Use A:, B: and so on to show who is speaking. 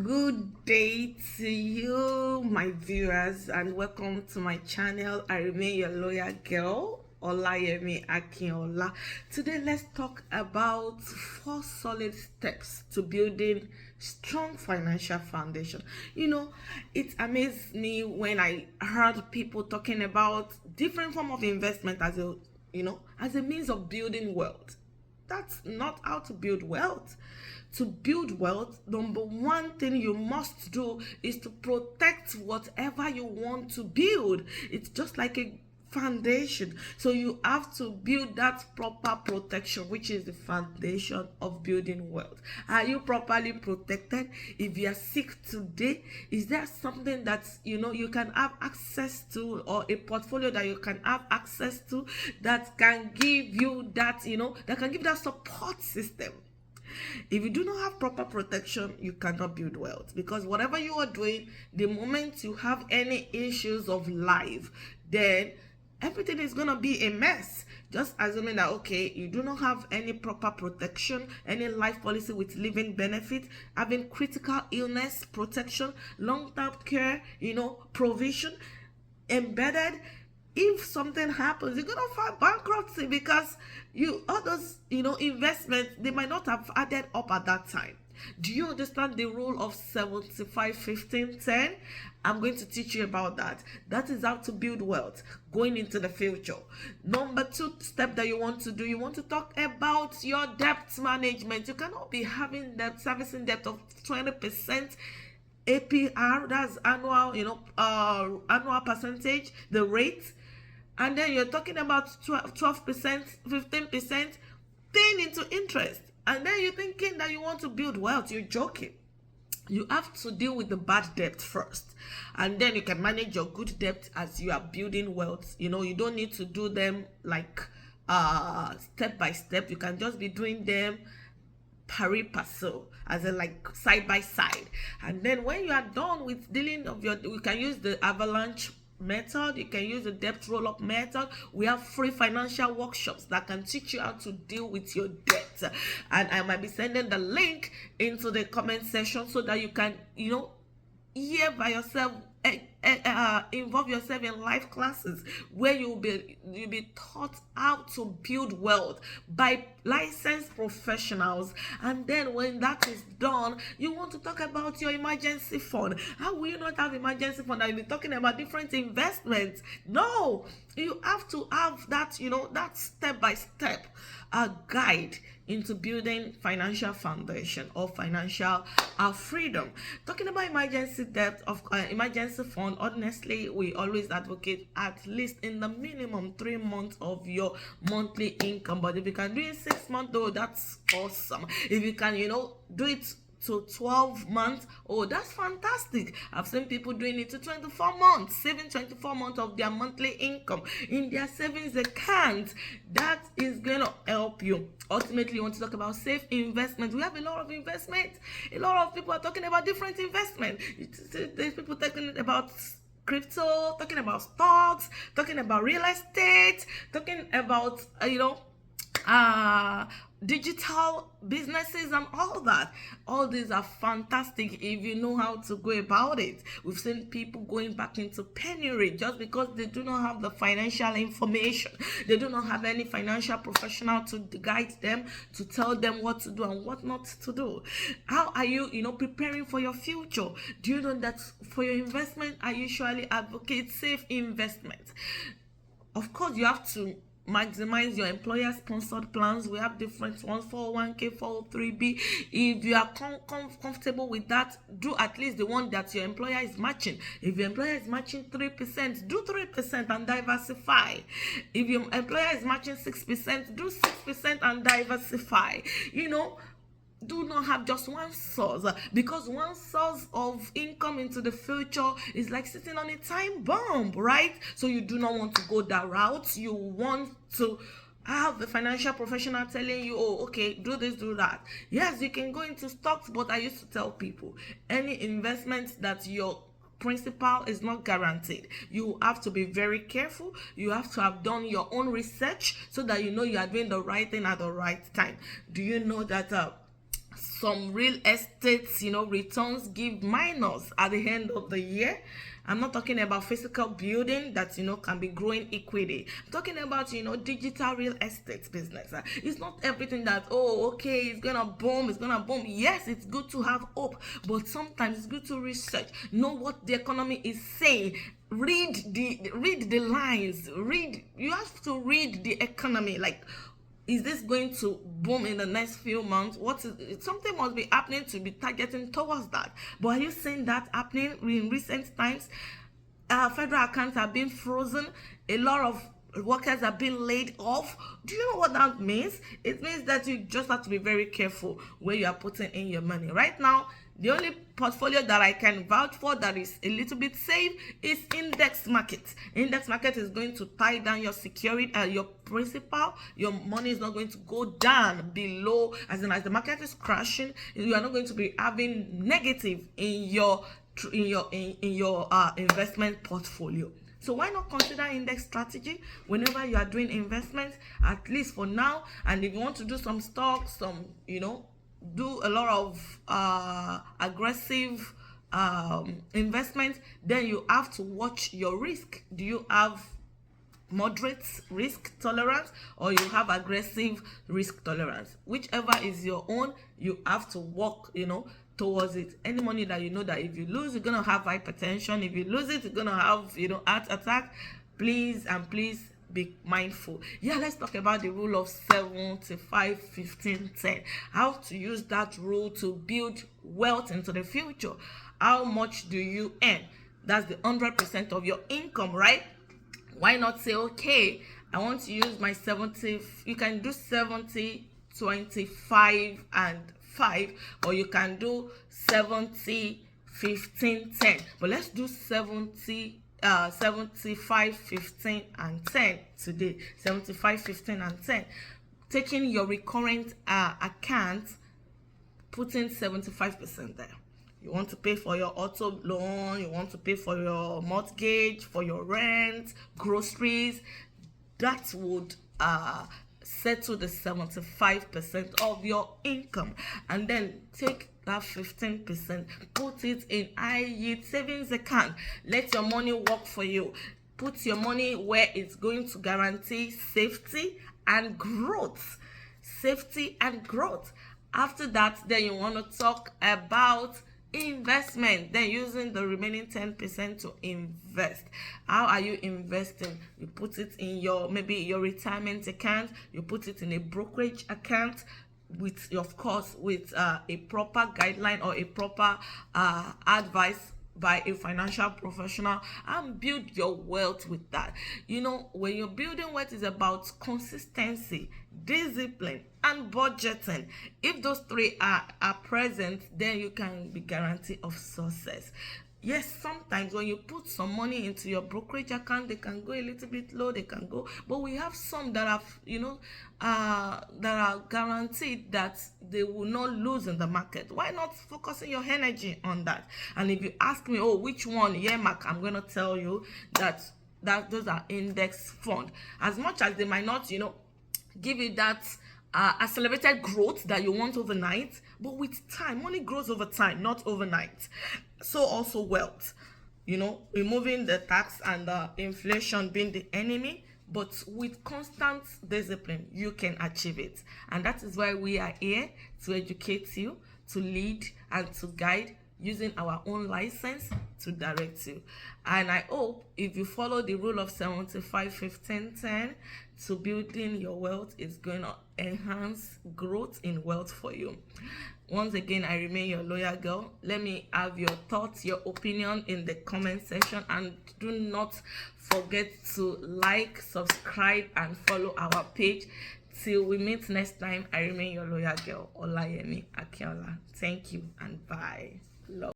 A: Good day to you, my viewers, and welcome to my channel. I remain your loyal girl, Olayemi Akinola. Today, let's talk about 4 solid steps to building strong financial foundation. It amazed me when I heard people talking about different form of investment as a means of building wealth. That's not how to build wealth. To build wealth, number one thing you must do is to protect whatever you want to build. It's just like a foundation. So you have to build that proper protection, which is the foundation of building wealth. Are you properly protected? If you are sick today, is there something that you can have access to, or a portfolio that you can have access to that can give you that can give that support system? If you do not have proper protection, you cannot build wealth, because whatever you are doing, the moment you have any issues of life, then everything is going to be a mess. Just assuming that, okay, you do not have any proper protection, any life policy with living benefit, having critical illness protection, long-term care, provision embedded. If something happens, you're gonna file bankruptcy, because all those investments, they might not have added up at that time. Do you understand the rule of 75 15 10? I'm going to teach you about that. That is how to build wealth going into the future. Number 2 step that you want to do, you want to talk about your debt management. You cannot be having debt, servicing debt of 20% APR, that's annual percentage, the rate, and then you're talking about 12%, 15% paying into interest, and then you're thinking that you want to build wealth. You're joking. You have to deal with the bad debt first, and then you can manage your good debt as you are building wealth. You don't need to do them like step by step. You can just be doing them pari passu, as in like side by side. And then when you are done with dealing of you can use the avalanche method, you can use the debt roll-up method. We have free financial workshops that can teach you how to deal with your debt, and I might be sending the link into the comment section so that you can hear by yourself, involve yourself in live classes where you'll be taught how to build wealth by licensed professionals. And then when that is done, you want to talk about your emergency fund. How will you not have emergency fund and you'll be talking about different investments? No, you have to have that that step by step guide into building financial foundation or financial freedom. Talking about emergency debt of emergency fund, honestly, we always advocate at least in the minimum 3 months of your monthly income. But if you can do it 6 months, though, that's awesome. If you can do it to 12 months, oh, that's fantastic. I've seen people doing it to 24 months, saving 24 months of their monthly income in their savings account. That is going to help you. Ultimately, you want to talk about safe investment. We have a lot of investment. A lot of people are talking about different investment. There's people talking about crypto, talking about stocks, talking about real estate, talking about digital businesses and all that. All these are fantastic if you know how to go about it. We've seen people going back into penury just because they do not have the financial information. They do not have any financial professional to guide them, to tell them what to do and what not to do. How are you preparing for your future? Do you know that for your investment, I usually advocate safe investment? Of course, you have to maximize your employer sponsored plans. We have different ones, 401k, 403b. If you are comfortable with that, do at least the one that your employer is matching. If your employer is matching 3%, do 3% and diversify. If your employer is matching 6%, do 6% and diversify. Do not have just one source, because one source of income into the future is like sitting on a time bomb, right? So you do not want to go that route. You want to have the financial professional telling you, oh, okay, do this, do that. Yes, you can go into stocks, but I used to tell people, any investment that your principal is not guaranteed. You have to be very careful. You have to have done your own research so that you are doing the right thing at the right time. Do you know that some real estates, returns give minus at the end of the year. I'm not talking about physical building that can be growing equity. I'm talking about digital real estate business. It's not everything that okay, it's gonna boom. Yes, it's good to have hope, but sometimes it's good to research, know what the economy is saying. Read the lines. You have to read the economy. Like, is this going to boom in the next few months? Something must be happening to be targeting towards that. But are you seeing that happening in recent times? Federal accounts are being frozen. A lot of workers are being laid off. Do you know what that means? It means that you just have to be very careful where you are putting in your money. Right now, the only portfolio that I can vouch for that is a little bit safe is index market. Index market is going to tie down your security and your principal. Your money is not going to go down below. As the market is crashing, you are not going to be having negative in your investment portfolio. So why not consider index strategy whenever you are doing investments, at least for now? And if you want to do some stocks, do a lot of aggressive investment, then you have to watch your risk. Do you have moderate risk tolerance, or you have aggressive risk tolerance? Whichever is your own, you have to work towards it. Any money that that if you lose, you're gonna have hypertension. If you lose it, you're gonna have heart attack. Please be mindful. Let's talk about the rule of 75 15 10. How to use that rule to build wealth into the future. How much do you earn? That's the 100% of your income, right? Why not say, okay, I want to use my 70. You can do 70 25 and 5, or you can do 70 15 10. But let's do 75 15 and 10 today. 75 15 and 10. Taking your recurrent account, putting 75% there. You want to pay for your auto loan, you want to pay for your mortgage, for your rent, groceries. That would settle the 75% of your income. And then take that 15%, put it in high yield savings account. Let your money work for you. Put your money where it's going to guarantee safety and growth. Safety and growth. After that, then you want to talk about investment, then using the remaining 10% to invest. How are you investing? You put it in maybe your retirement account, you put it in a brokerage account with a proper guideline or a proper advice by a financial professional, and build your wealth with that. When you're building wealth, is about consistency, discipline, and budgeting. If those three are present, then you can be guaranteed of success. Yes, sometimes when you put some money into your brokerage account, they can go a little bit low, but we have some that have, that are guaranteed that they will not lose in the market. Why not focusing your energy on that? And if you ask me, which one? Mark, I'm going to tell you that those are index fund. As much as they might not, give you that accelerated growth that you want overnight, but with time, money grows over time, not overnight. So also wealth, removing the tax and the inflation being the enemy, but with constant discipline, you can achieve it. And that is why we are here, to educate you, to lead, and to guide, using our own license to direct you. And I hope if you follow the rule of 75 15 10 to building your wealth, is going to enhance growth in wealth for you. Once again, I remain your loyal girl. Let me have your thoughts, your opinion in the comment section, and do not forget to like, subscribe, and follow our page. Till we meet next time, I remain your loyal girl, Olayemi Akinola. Thank you and bye. Love.